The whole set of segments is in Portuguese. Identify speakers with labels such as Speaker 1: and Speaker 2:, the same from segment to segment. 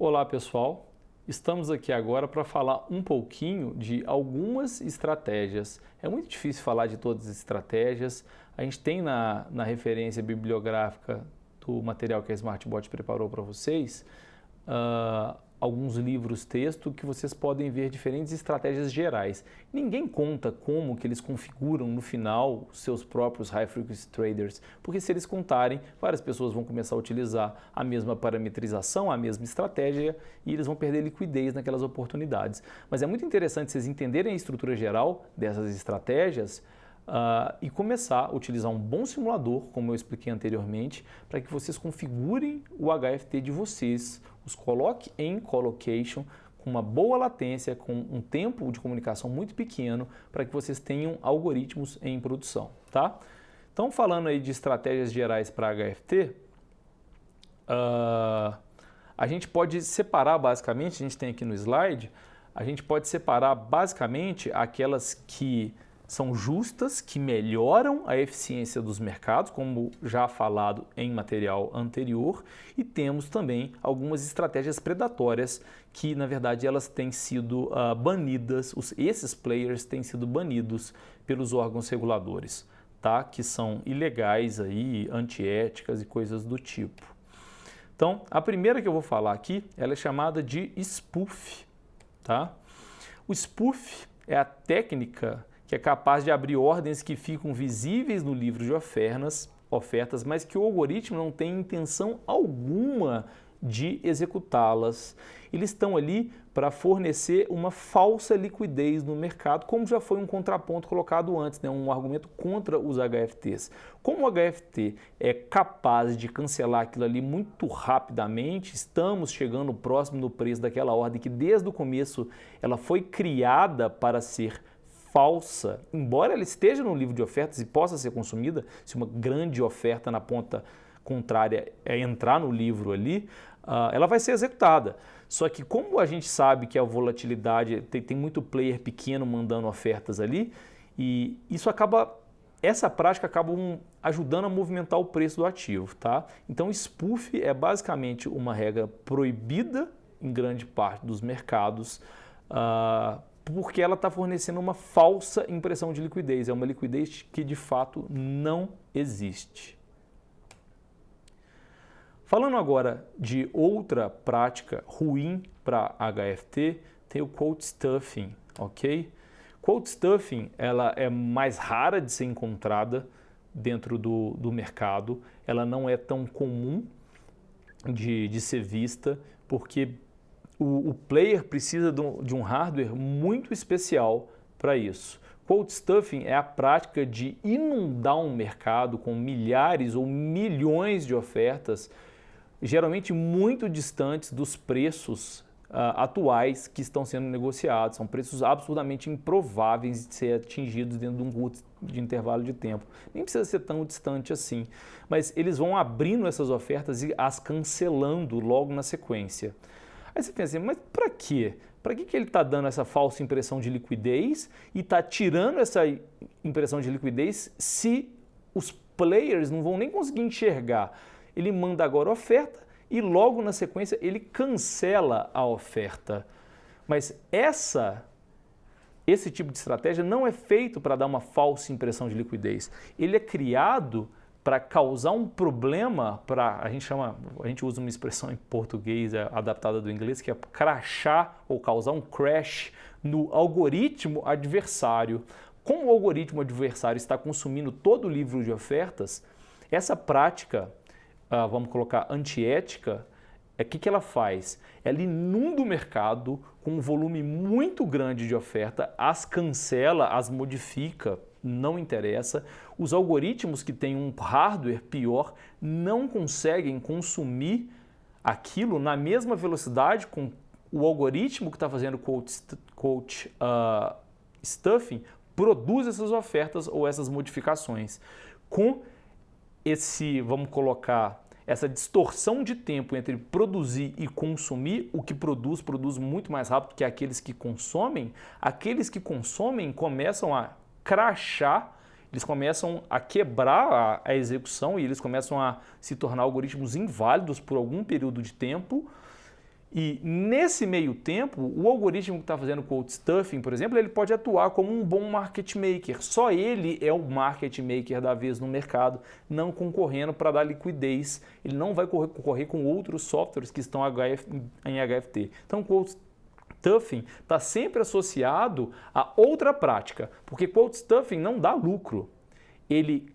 Speaker 1: Olá pessoal, estamos aqui agora para falar um pouquinho de algumas estratégias. É muito difícil falar de todas as estratégias, a gente tem na referência bibliográfica do material que a SmartBot preparou para vocês, alguns livros texto que vocês podem ver diferentes estratégias gerais. Ninguém conta como que eles configuram no final os seus próprios high frequency traders, porque se eles contarem, várias pessoas vão começar a utilizar a mesma parametrização, a mesma estratégia e eles vão perder liquidez naquelas oportunidades. Mas é muito interessante vocês entenderem a estrutura geral dessas estratégias e começar a utilizar um bom simulador, como eu expliquei anteriormente, para que vocês configurem o HFT de vocês, os coloque em colocation com uma boa latência, com um tempo de comunicação muito pequeno, para que vocês tenham algoritmos em produção, tá? Então, falando aí de estratégias gerais para HFT, a gente pode separar basicamente, a gente tem aqui no slide, a gente pode separar basicamente aquelas que são justas, que melhoram a eficiência dos mercados, como já falado em material anterior, e temos também algumas estratégias predatórias que, na verdade, elas têm sido banidas, esses players têm sido banidos pelos órgãos reguladores, tá? Que são ilegais, aí, antiéticas e coisas do tipo. Então, a primeira que eu vou falar aqui, ela é chamada de spoof, tá? O spoof é a técnica que é capaz de abrir ordens que ficam visíveis no livro de ofertas, mas que o algoritmo não tem intenção alguma de executá-las. Eles estão ali para fornecer uma falsa liquidez no mercado, como já foi um contraponto colocado antes, né? Um argumento contra os HFTs. Como o HFT é capaz de cancelar aquilo ali muito rapidamente, estamos chegando próximo do preço daquela ordem que desde o começo ela foi criada para ser falsa, embora ela esteja no livro de ofertas e possa ser consumida, se uma grande oferta na ponta contrária entrar no livro ali, ela vai ser executada. Só que como a gente sabe que a volatilidade, tem muito player pequeno mandando ofertas ali, e essa prática acaba ajudando a movimentar o preço do ativo, tá? Então spoof é basicamente uma regra proibida em grande parte dos mercados, porque ela está fornecendo uma falsa impressão de liquidez, é uma liquidez que de fato não existe. Falando agora de outra prática ruim para HFT, tem o quote stuffing, ok? Quote stuffing ela é mais rara de ser encontrada dentro do mercado, ela não é tão comum de ser vista, porque o player precisa de um hardware muito especial para isso. Quote stuffing é a prática de inundar um mercado com milhares ou milhões de ofertas, geralmente muito distantes dos preços atuais que estão sendo negociados. São preços absurdamente improváveis de ser atingidos dentro de um curto de intervalo de tempo. Nem precisa ser tão distante assim, mas eles vão abrindo essas ofertas e as cancelando logo na sequência. Aí você pensa assim, mas para quê? Para que ele está dando essa falsa impressão de liquidez e está tirando essa impressão de liquidez se os players não vão nem conseguir enxergar? Ele manda agora a oferta e logo na sequência ele cancela a oferta. Mas esse tipo de estratégia não é feito para dar uma falsa impressão de liquidez. Ele é criado para causar um problema, a gente usa uma expressão em português adaptada do inglês, que é crashar ou causar um crash no algoritmo adversário. Como o algoritmo adversário está consumindo todo o livro de ofertas, essa prática, vamos colocar antiética, o que ela faz? Ela inunda o mercado com um volume muito grande de oferta, as cancela, as modifica, não interessa. Os algoritmos que têm um hardware pior não conseguem consumir aquilo na mesma velocidade com o algoritmo que está fazendo quote stuffing produz essas ofertas ou essas modificações. Com vamos colocar, essa distorção de tempo entre produzir e consumir, o que produz muito mais rápido que aqueles que consomem começam a crashar, eles começam a quebrar a execução e eles começam a se tornar algoritmos inválidos por algum período de tempo E nesse meio tempo, o algoritmo que está fazendo quote stuffing, por exemplo, ele pode atuar como um bom market maker. Só ele é o market maker da vez no mercado, não concorrendo para dar liquidez. Ele não vai concorrer com outros softwares que estão em HFT. Então, quote stuffing está sempre associado a outra prática, porque quote stuffing não dá lucro. Ele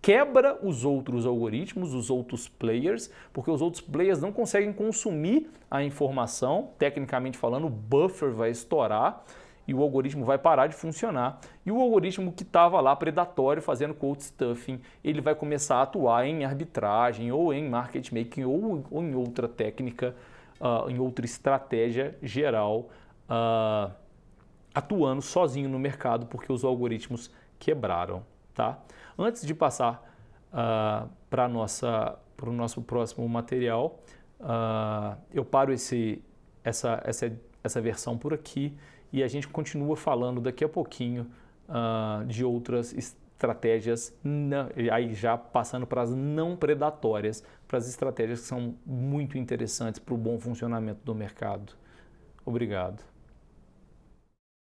Speaker 1: quebra os outros algoritmos, os outros players, porque os outros players não conseguem consumir a informação, tecnicamente falando, o buffer vai estourar e o algoritmo vai parar de funcionar. E o algoritmo que estava lá predatório fazendo quote stuffing, ele vai começar a atuar em arbitragem ou em market making ou em outra técnica, em outra estratégia geral, atuando sozinho no mercado porque os algoritmos quebraram. Tá? Antes de passar para o nosso próximo material, eu paro essa versão por aqui e a gente continua falando daqui a pouquinho de outras estratégias, aí já passando para as não predatórias, para as estratégias que são muito interessantes para o bom funcionamento do mercado. Obrigado.